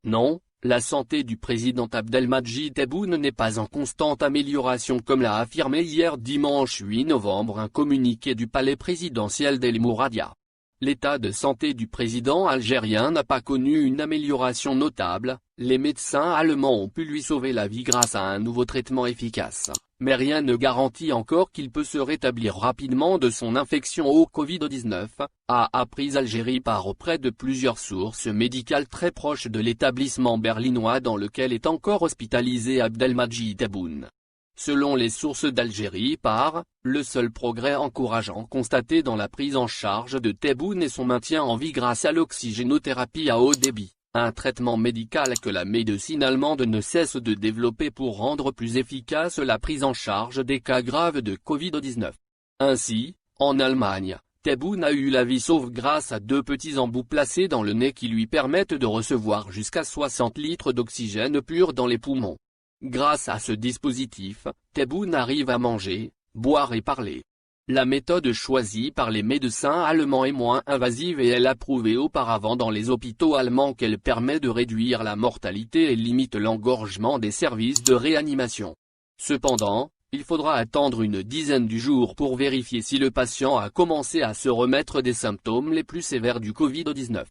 Non, la santé du président Abdelmadjid Tebboune n'est pas en constante amélioration comme l'a affirmé hier dimanche 8 novembre un communiqué du palais présidentiel d'El Mouradia. L'état de santé du président algérien n'a pas connu une amélioration notable, les médecins allemands ont pu lui sauver la vie grâce à un nouveau traitement efficace, mais rien ne garantit encore qu'il peut se rétablir rapidement de son infection au Covid-19, a appris Algérie par auprès de plusieurs sources médicales très proches de l'établissement berlinois dans lequel est encore hospitalisé Abdelmadjid Tebboune. Selon les sources d'Algérie le seul progrès encourageant constaté dans la prise en charge de Tebboune est son maintien en vie grâce à l'oxygénothérapie à haut débit, un traitement médical que la médecine allemande ne cesse de développer pour rendre plus efficace la prise en charge des cas graves de Covid-19. Ainsi, en Allemagne, Tebboune a eu la vie sauve grâce à 2 petits embouts placés dans le nez qui lui permettent de recevoir jusqu'à 60 litres d'oxygène pur dans les poumons. Grâce à ce dispositif, Tebboune arrive à manger, boire et parler. La méthode choisie par les médecins allemands est moins invasive et elle a prouvé auparavant dans les hôpitaux allemands qu'elle permet de réduire la mortalité et limite l'engorgement des services de réanimation. Cependant, il faudra attendre une dizaine de jours pour vérifier si le patient a commencé à se remettre des symptômes les plus sévères du Covid-19.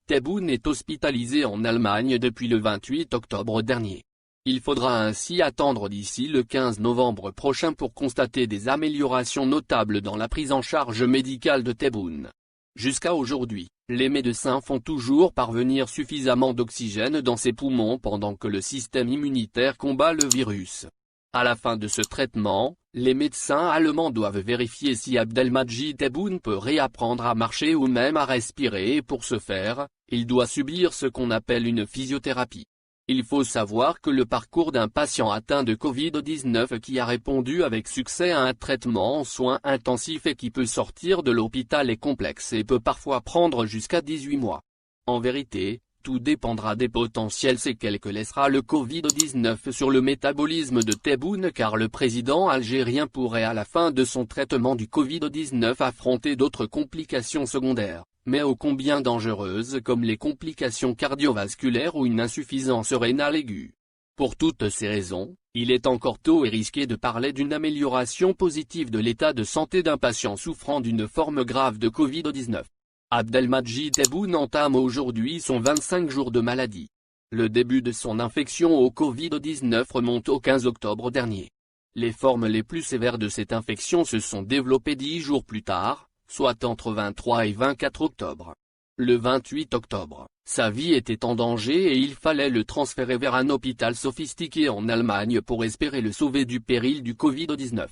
Tebboune est hospitalisé en Allemagne depuis le 28 octobre dernier. Il faudra ainsi attendre d'ici le 15 novembre prochain pour constater des améliorations notables dans la prise en charge médicale de Tebboune. Jusqu'à aujourd'hui, les médecins font toujours parvenir suffisamment d'oxygène dans ses poumons pendant que le système immunitaire combat le virus. À la fin de ce traitement, les médecins allemands doivent vérifier si Abdelmadjid Tebboune peut réapprendre à marcher ou même à respirer et pour ce faire, il doit subir ce qu'on appelle une physiothérapie. Il faut savoir que le parcours d'un patient atteint de Covid-19 qui a répondu avec succès à un traitement en soins intensifs et qui peut sortir de l'hôpital est complexe et peut parfois prendre jusqu'à 18 mois. En vérité, tout dépendra des potentielles séquelles que laissera le Covid-19 sur le métabolisme de Tebboune car le président algérien pourrait à la fin de son traitement du Covid-19 affronter d'autres complications secondaires, mais ô combien dangereuses comme les complications cardiovasculaires ou une insuffisance rénale aiguë. Pour toutes ces raisons, il est encore tôt et risqué de parler d'une amélioration positive de l'état de santé d'un patient souffrant d'une forme grave de Covid-19. Abdelmadjid Tebboune entame aujourd'hui son 25 jours de maladie. Le début de son infection au Covid-19 remonte au 15 octobre dernier. Les formes les plus sévères de cette infection se sont développées 10 jours plus tard, soit entre 23 et 24 octobre. Le 28 octobre, sa vie était en danger et il fallait le transférer vers un hôpital sophistiqué en Allemagne pour espérer le sauver du péril du Covid-19.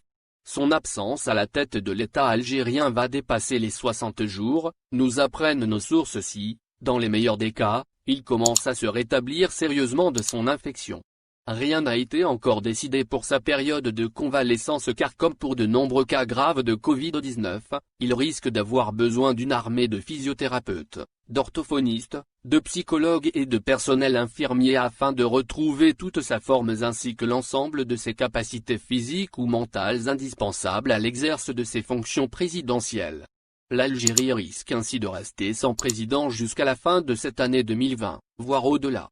Son absence à la tête de l'État algérien va dépasser les 60 jours, nous apprennent nos sources si, dans les meilleurs des cas, il commence à se rétablir sérieusement de son infection. Rien n'a été encore décidé pour sa période de convalescence car comme pour de nombreux cas graves de Covid-19, il risque d'avoir besoin d'une armée de physiothérapeutes, d'orthophonistes, de psychologues et de personnel infirmier afin de retrouver toute sa forme ainsi que l'ensemble de ses capacités physiques ou mentales indispensables à l'exercice de ses fonctions présidentielles. L'Algérie risque ainsi de rester sans président jusqu'à la fin de cette année 2020, voire au-delà.